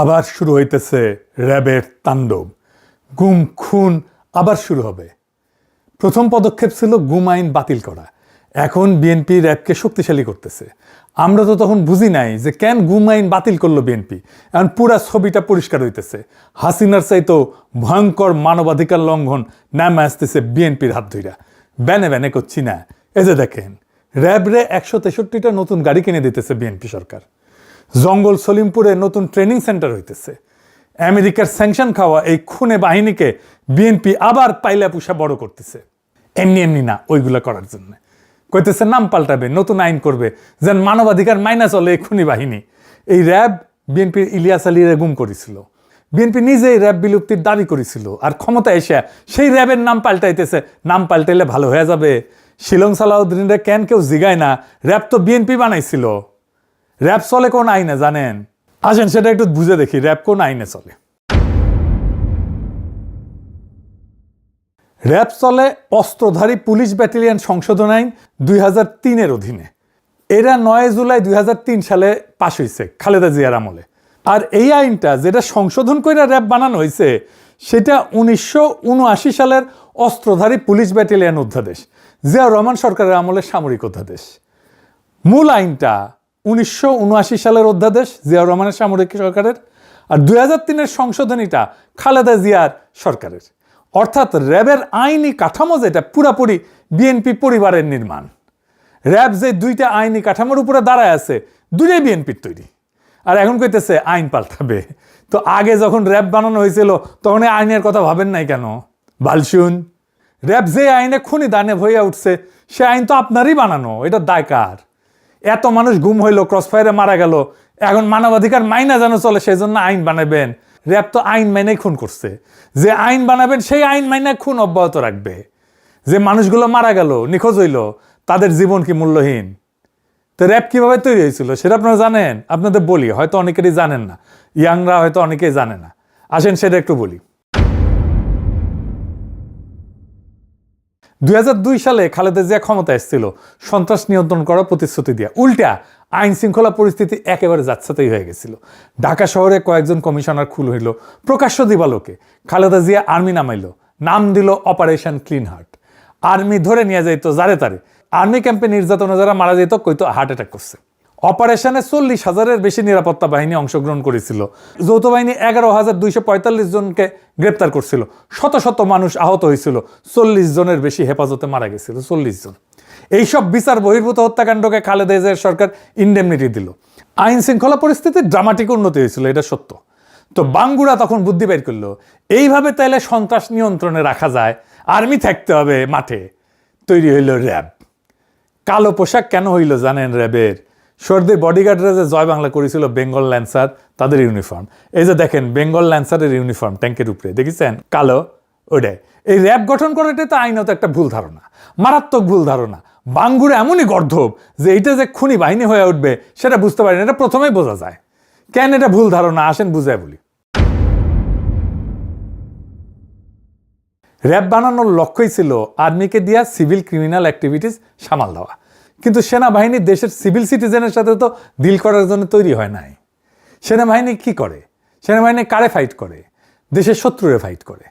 আবার শুরু হইতেছে র্যাবের তাণ্ডব। গুম খুন আবার শুরু হবে। প্রথম পদক্ষেপ ছিল গুম আইন বাতিল করা। এখন বিএনপি র্যাবকে শক্তিশালী করতেছে। আমরা তো তখন বুঝি নাই যে কেন গুম আইন বাতিল করলো বিএনপি। এখন পুরা ছবিটা পরিষ্কার হইতেছে। হাসিনার চাইতো ভয়ঙ্কর মানবাধিকার লঙ্ঘন নামে আসতেছে বিএনপির হাত ধইরা। ব্যানে ব্যানে করছি না, এই যে দেখেন র্যাবরে 163টা নতুন গাড়ি কিনে দিতেছে বিএনপি সরকার। জঙ্গল সলিমপুরে নতুন ট্রেনিং সেন্টার হইতেছে। আমেরিকার স্যাংশন খাওয়া এই খুনে বাহিনীকে বিএনপি আবার পাইলা পুষা বড় করতেছে। এমনি এমনি না, ওইগুলা করার জন্য কইতেছে নাম পাল্টাবে, নতুন আইন করবে, যেন মানবাধিকার মাইনা চলে এই খুনি বাহিনী। এই র্যাব বিএনপির ইলিয়াস আলীরে গুম করেছিল। বিএনপি নিজেই র্যাব বিলুপ্তির দাবি করেছিল, আর ক্ষমতা এসে সেই র্যাবের নাম পাল্টাইতেছে। নাম পাল্টাইলে ভালো হয়ে যাবে? শিলং সালাউদ্দিনরে কেন কেউ জিগায় না? র্যাব তো বিএনপি বানাইছিল। র্যাব চলে কোন আইনে জানেন? আসেন সেটা একটু বুঝে দেখি র্যাব কোন আইনে চলে। র্যাব চলে অস্ত্রধারী পুলিশ ব্যাটালিয়ন সংশোধন আইন 2003-এর অধীনে। এরা 9 জুলাই 2003 সালে পাশ হয়েছে খালেদা জিয়ার আমলে। আর এই আইনটা যেটা সংশোধন করে র্যাব বানানো হয়েছে সেটা 1979 সালের অস্ত্রধারী পুলিশ ব্যাটালিয়ন অধ্যাদেশ, জিয়াউর রহমান সরকারের আমলে সামরিক অধ্যাদেশ। মূল আইনটা 1979 সালের অধ্যাদেশ, জিয়াউর রহমানের সামরিক সরকারের। আর 2003-এর সংশোধনীটা খালেদা জিয়ার সরকারের। অর্থাৎ র্যাবের আইনি কাঠামো যেটা পুরাপুরি বিএনপি পরিবারের নির্মাণ। র্যাব যে দুইটা আইনি কাঠামোর উপরে দাঁড়ায় আছে, দুইটাই বিএনপির তৈরি। আর এখন কইতেছে আইন পাল্টাবে। তো আগে যখন র্যাব বানানো হয়েছিল তখন এই আইনের কথা ভাবেন নাই কেন? বালশুন, র্যাব যে আইনে খুনি দানে হইয়া উঠছে সে আইন তো আপনারই বানানো, এটা দায় কার? এত মানুষ গুম হইলো, ক্রসফায়ারে মারা গেল, এখন মানবাধিকার মাইনা যেন চলে সেই জন্য আইন বানাবেন? র্যাব তো আইন মাইনাই খুন করছে। যে আইন বানাবেন সেই আইন মাইনা খুন অব্যাহত রাখবে। যে মানুষগুলো মারা গেল, নিখোঁজ হইল, তাদের জীবন কি মূল্যহীন? তো র্যাব কিভাবে তৈরি হয়েছিল সেটা আপনারা জানেন? আপনাদের বলি, হয়তো অনেকেরই জানেন না, ইয়াংরা হয়তো অনেকেই জানে না। আসেন সেটা একটু বলি। 2002 সালে খালেদা জিয়া ক্ষমতা এসেছিল সন্ত্রাস নিয়ন্ত্রণ করার প্রতিশ্রুতি দিয়া। উল্টা আইন শৃঙ্খলা পরিস্থিতি একেবারে যাচ্ছাতেই হয়ে গেছিল। ঢাকা শহরে কয়েকজন কমিশনার খুন হইল প্রকাশ্য দিবালোকে। খালেদা জিয়া আর্মি নামাইল, নাম দিল অপারেশন ক্লিন হার্ট। আর্মি ধরে নিয়ে যাইতো যারে তারে। আর্মি ক্যাম্পে নির্যাতনে যারা মারা যেত কইতো হার্ট অ্যাটাক করছে। অপারেশনে 40,000-এর বেশি নিরাপত্তা বাহিনী অংশগ্রহণ করেছিল। যৌথ বাহিনী 11,245 জনকে গ্রেপ্তার করছিল। শত শত মানুষ আহত হয়েছিল। 40 জনের বেশি হেফাজতে মারা গেছিল। 40 জন। এইসব বিচার বহির্ভূত হত্যাকাণ্ডকে খালেদা জিয়ার সরকার ইন্ডেমনিটি দিল। আইন শৃঙ্খলা পরিস্থিতির ড্রামাটিক উন্নতি হয়েছিল, এটা সত্য। তো বাঙ্গুরা তখন বুদ্ধি বের করলো, এইভাবে তাইলে সন্ত্রাস নিয়ন্ত্রণে রাখা যায়, আর্মি থাকতে হবে মাঠে। তৈরি হইল র্যাব। কালো পোশাক কেন হইল জানেন র্যাবের? সর্দির বডিগার্ডরা যে জয় বাংলা করেছিল বেঙ্গল ল্যান্সার, তাদের ইউনিফর্ম। এই যে দেখেন বেঙ্গল ল্যান্সারের ইউনিফর্ম ট্যাঙ্কের উপরে দেখেছেন কালো, ওটাই। এই র্যাব গঠন করাটাই তো আইনত একটা ভুল ধারণা, মারাত্মক ভুল ধারণা। বাঙ্গুরা এমনই গর্ধব যে এটা যে খুনি বাহিনী হয়ে উঠবে সেটা বুঝতে পারেন। এটা প্রথমেই বোঝা যায়। কেন এটা ভুল ধারণা আসেন বুঝায় বলি। র্যাব বানানোর লক্ষ্যই ছিল আর্মিকে দিয়া সিভিল ক্রিমিনাল অ্যাক্টিভিটিস সামাল দেওয়া। কিন্তু সেনাবাহিনী দেশের সিভিল সিটিজেনের সাথে তো ডিল করার জন্য তৈরি হয় নাই। সেনাবাহিনী কি করে? সেনাবাহিনী কারে ফাইট করে? দেশের শত্রুরে ফাইট করে।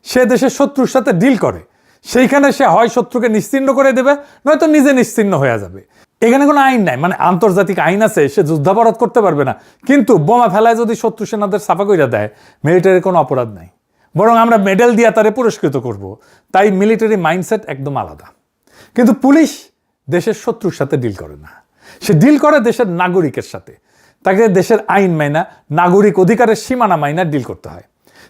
সে দেশের শত্রুর সাথে ডিল করে। সেইখানে সে হয় শত্রুকে নিশ্চিহ্ন করে দেবে, নয়তো নিজে নিশ্চিহ্ন হয়ে যাবে। এখানে কোনো আইন নাই, মানে আন্তর্জাতিক আইন আছে, সে যুদ্ধাপরাধ করতে পারবে না। কিন্তু বোমা ফেলায় যদি শত্রু সেনাদের সাফা কইরা দেয়, মিলিটারির কোনো অপরাধ নাই, বরং আমরা মেডেল দিয়া তারে পুরস্কৃত করব। তাই মিলিটারি মাইন্ডসেট একদম আলাদা। কিন্তু পুলিশ দেশের শত্রুর সাথে ডিল করে না, সে ডিল করে দেশের নাগরিকের সাথে। তাকে দেশের আইন মাইনা, নাগরিক অধিকারের সীমানা মাইনা ডিল করতে হয়।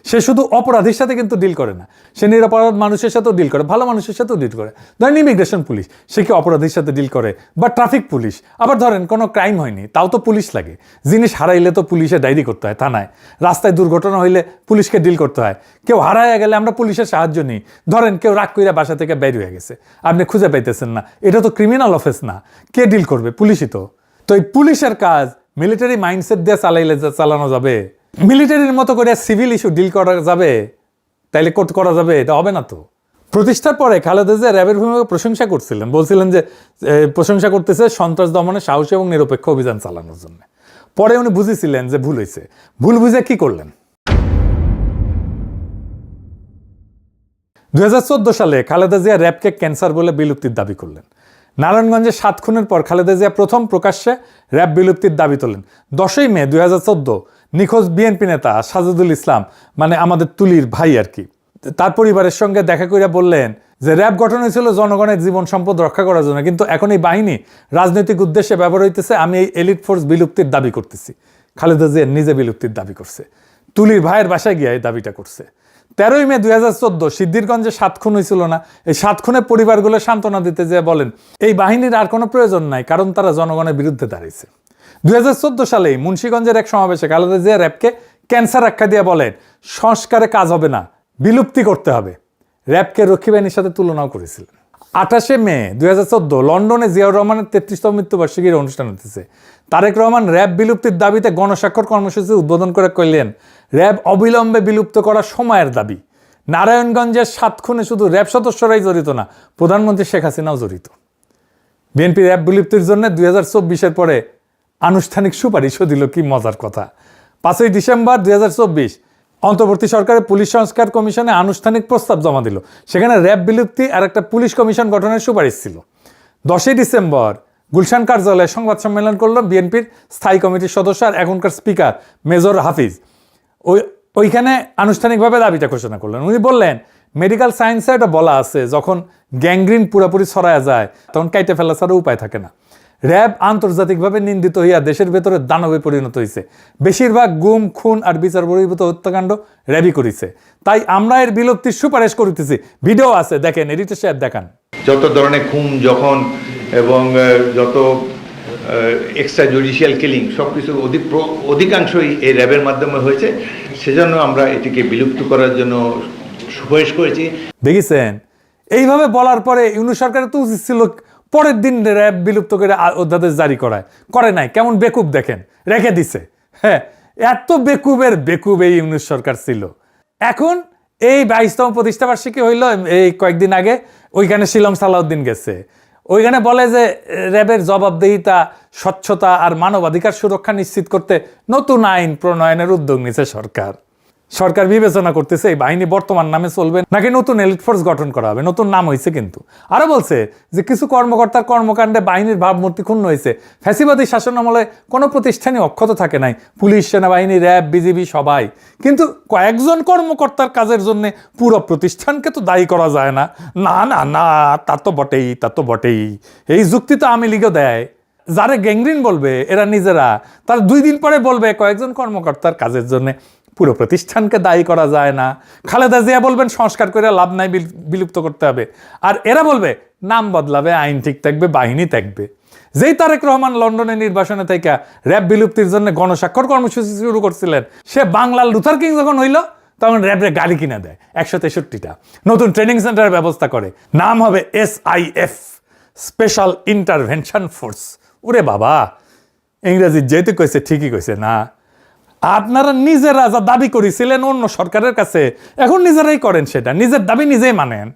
সে শুধু অপরাধীর সাথে কিন্তু ডিল করে না, সে নিরপরাধ মানুষের সাথেও ডিল করে, ভালো মানুষের সাথেও ডিল করে। ধরেন ইমিগ্রেশন পুলিশ, সে কি অপরাধীর সাথে ডিল করে? বা ট্রাফিক পুলিশ। আবার ধরেন কোনো ক্রাইম হয়নি, তাও তো পুলিশ লাগে। জিনিস হারাইলে তো পুলিশে ডায়েরি করতে হয় থানায়। রাস্তায় দুর্ঘটনা হইলে পুলিশকে ডিল করতে হয়। কেউ হারাইয়া গেলে আমরা পুলিশের সাহায্য নিই। ধরেন কেউ রাগ কইরা বাসা থেকে বের হয়ে গেছে, আপনি খুঁজে পাইতেছেন না, এটা তো ক্রিমিনাল অফেন্স না, কে ডিল করবে? পুলিশই তো। তো এই পুলিশের কাজ মিলিটারি মাইন্ডসেট দিয়ে চালানো যাবে? মিলিটারির মতো করে সিভিল ইস্যু ডিল করা যাবে? তাইলে করা যাবে? এটা হবে না তো। প্রতিষ্ঠার পরে খালেদা জিয়া র্যাবের ভূমিকা প্রশংসা করছিলেন, বলছিলেন যে প্রশংসা করতেছে সন্ত্রাস দমনে সাহসী এবং নিরপেক্ষ অভিযান চালানোর জন্য। পরে উনি বুঝেছিলেন যে ভুল হয়েছে। ভুল বুঝে কি করলেন? 2014 সালে খালেদা জিয়া র্যাবকে ক্যান্সার বলে বিলুপ্তির দাবি করলেন। নারায়ণগঞ্জে 7 খুনের পর খালেদা জিয়া প্রথম প্রকাশ্যে র্যাব বিলুপ্তির দাবি তোলেন। 10ই মে 2014 নিখোঁজ বিএনপি নেতা সাজেদুল ইসলাম, মানে আমাদের তুলির ভাই আর কি, তার পরিবারের সঙ্গে দেখা করে বললেন যে র্যাব গঠন হয়েছিল জনগণের জীবন সম্পদ রক্ষা করার জন্য, কিন্তু এখন এই বাহিনী রাজনৈতিক উদ্দেশ্যে ব্যবহার হইতেছে। আমি এই এলিট ফোর্স বিলুপ্তির দাবি করতেছি। খালেদা জিয়া নিজে বিলুপ্তির দাবি করছে, তুলির ভাইয়ের বাসায় গিয়ে এই দাবিটা করছে। 13ই মে 2014 সিদ্ধিরগঞ্জে 7 খুন হয়েছিল না, এই 7 খুনের পরিবারগুলো সান্ত্বনা দিতে যেয়ে বলেন এই বাহিনীর আর কোনো প্রয়োজন নাই, কারণ তারা জনগণের বিরুদ্ধে দাঁড়িয়েছে। 2014 সালেই মুন্সিগঞ্জের এক সমাবেশে খালেদা জিয়া র্যাবকে ক্যান্সার আখ্যা দিয়ে বলেন সংস্কারে কাজ হবে না, বিলুপ্তি করতে হবে। র্যাবকে রক্ষী বাহিনীর সাথে তুলনাও করেছিলেন। 28 মে 2014 লন্ডনে জিয়াউর রহমানের 33তম মৃত্যুবার্ষিকীর অনুষ্ঠান হতেছে। তারেক রহমান র্যাব বিলুপ্তির দাবিতে গণস্বাক্ষর কর্মসূচি উদ্বোধন করে কইলেন র্যাব অবিলম্বে বিলুপ্ত করা সময়ের দাবি। নারায়ণগঞ্জের 7 খুনে শুধু র্যাব সদস্যরাই জড়িত না, প্রধানমন্ত্রী শেখ হাসিনাও জড়িত। বিএনপি র্যাব বিলুপ্তির জন্য 2024-এর পরে আনুষ্ঠানিক সুপারিশও দিল। কি মজার কথা! 5ই ডিসেম্বর 2024 অন্তর্বর্তী সরকারের পুলিশ সংস্কার কমিশনে আনুষ্ঠানিক প্রস্তাব জমা দিল। সেখানে র্যাব বিলুপ্তি আর একটা পুলিশ কমিশন গঠনের সুপারিশ ছিল। 10ই ডিসেম্বর গুলশান কার্যালয়ে সংবাদ সম্মেলন করল বিএনপির স্থায়ী কমিটির সদস্য আর এখনকার স্পিকার মেজর হাফিজ। ওইখানে আনুষ্ঠানিকভাবে দাবিটা ঘোষণা করলেন। উনি বললেন মেডিকেল সায়েন্সে এটা বলা আছে যখন গ্যাংগ্রিন পুরোপুরি ছড়ায় যায় তখন কাইটে ফেলা ছাড়া উপায় থাকে না। র্যাব আন্তর্জাতিকভাবে নিন্দিত হইয়া দেশের ভেতরে দানবে পরিণত হয়েছে। বেশিরভাগ গুম, খুন আর বিচার বহির্ভূত হত্যাকাণ্ড র্যাবই করেছে। তাই আমরা এর বিলুপ্তির সুপারিশ করিতেছি। ভিডিও আছে, দেখেন, এডিটর সাহেব দেখান। যত ধরনের খুন যখন এবং যত এক্সট্রা জুডিশিয়াল কিলিং সব কিছু অধিকাংশই এই র্যাবের মাধ্যমে হয়েছে। সেজন্য আমরা এটিকে বিলুপ্ত করার জন্য সুপারিশ করেছি। দেখেছেন, এইভাবে বলার পরে ইউনূস সরকারের তো উচিত ছিল পরের দিন র্যাব বিলুপ্ত করে অধ্যাদেশ জারি করে নাই। কেমন বেকুব দেখেন, রেখে দিছে। হ্যাঁ, এত বেকুবের বেকুব এই ইউনূস সরকার ছিল। এখন এই 22তম প্রতিষ্ঠাবার্ষিকী হইল এই কয়েকদিন আগে, ওইখানে শিলং সালাউদ্দিন গেছে। ওইখানে বলে যে র্যাবের জবাবদিহিতা, স্বচ্ছতা আর মানবাধিকার সুরক্ষা নিশ্চিত করতে নতুন আইন প্রণয়নের উদ্যোগ নিছে সরকার। সরকার বিবেচনা করতেছে এই বাহিনী বর্তমান নামে চলবে নাকি নতুন এলিট ফোর্স গঠন করা হবে। নতুন নাম হয়েছে কিন্তু। আরো বলছে যে কিছু কর্মকর্তার কর্মকাণ্ডে বাহিনীর ভাবমূর্তি ক্ষুণ্ণ হয়েছে। ফ্যাসিবাদী শাসন আমলে কোনো প্রতিষ্ঠানই অক্ষত থাকে নাই, পুলিশ, সেনাবাহিনী, র্যাব, বিজিবি সবাই। কিন্তু কয়েকজন কর্মকর্তার কাজের জন্য পুরো প্রতিষ্ঠানকে তো দায়ী করা যায় না। না না না, তা তো বটেই। এই যুক্তি তো আওয়ামী লীগও দেয়। যারা গ্যাংগ্রিন বলবে এরা নিজেরা, তার 2 দিন পরে বলবে কয়েকজন কর্মকর্তার কাজের জন্য পুরো প্রতিষ্ঠানকে দায়ী করা যায় না। খালেদা জিয়া বলবেন সংস্কার করে লাভ নাই, বিলুপ্ত করতে হবে। আর এরা বলবে নাম বদলাবে, আইন ঠিক থাকবে, বাহিনী থাকবে। যেই তারেক রহমান লন্ডনের নির্বাসনে থেকে র্যাব বিলুপ্তির জন্য গণস্বাক্ষর কর্মসূচি শুরু করছিলেন, সে বাংলার লুথার কিং যখন হইল তখন র্যাবরে গাড়ি কিনে দেয় 163টা, নতুন ট্রেনিং সেন্টারের ব্যবস্থা করে। নাম হবে SIF, স্পেশাল ইন্টারভেনশন ফোর্স। ওরে বাবা, ইংরেজি যেহেতু কইছে ঠিকই কইছে না। আপনারা নিজেরা যা দাবি করেছিলেন অন্য সরকারের কাছে, এখন নিজেরাই করেন সেটা। নিজের দাবি নিজেই মানেন,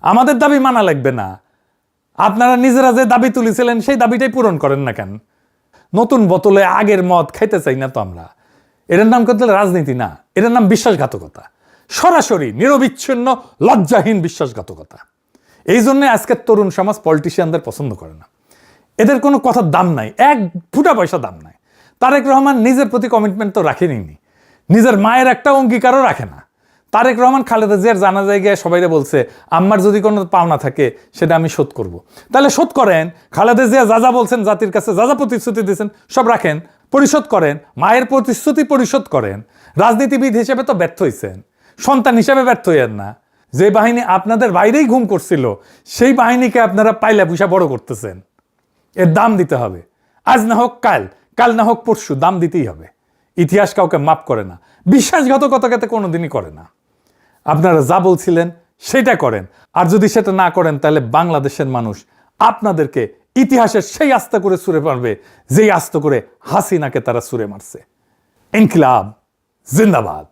আমাদের দাবি মানা লাগবে না। আপনারা নিজেরা যে দাবি তুলেছিলেন সেই দাবিটাই পূরণ করেন না কেন? নতুন বোতলে আগের মদ খাইতে চাই না তো আমরা। এটার নাম করতে রাজনীতি না, এটার নাম বিশ্বাসঘাতকতা। সরাসরি নিরবিচ্ছিন্ন লজ্জাহীন বিশ্বাসঘাতকতা। এই জন্য আজকের তরুণ সমাজ পলিটিশিয়ানদের পছন্দ করে না। এদের কোনো কথার দাম নাই, 1 ফুটা পয়সা দাম নাই। তারেক রহমান নিজের প্রতি কমিটমেন্ট তো রাখেনি, নিজের মায়ের একটা অঙ্গীকারও রাখে না। তারেক রহমান খালেদা জিয়ার জানাজায় গিয়ে সবাইরে বলছে আম্মার যদি কোনো পাওনা থাকে সেটা আমি শোধ করব। তাহলে শোধ করেন। খালেদা জিয়া যা বলছেন, জাতির কাছে যা প্রতিশ্রুতি দিয়েছেন সব রাখেন, পরিশোধ করেন। মায়ের প্রতিশ্রুতি পরিশোধ করেন। রাজনীতিবিদ হিসেবে তো ব্যর্থ হয়েছেন, সন্তান হিসেবে ব্যর্থ হইয়েন না। যে বাহিনী আপনাদের বাইরেই ঘুম করছিল সেই বাহিনীকে আপনারা পাইলা পুষা বড় করতেছেন। এর দাম দিতে হবে। আজ না হোক কাল, কাল না হোক পরশু, দাম দিতেই হবে। ইতিহাস কাউকে মাপ করে না, বিশ্বাসঘাতকতাকে কোনোদিনই করে না। আপনারা যা বলছিলেন সেটা করেন, আর যদি সেটা না করেন তাহলে বাংলাদেশের মানুষ আপনাদেরকে ইতিহাসের সেই আস্তে করে ছুঁড়ে মারবে যেই আস্তে করে হাসিনাকে তারা ছুঁড়ে মারছে। ইনকিলাব জিন্দাবাদ।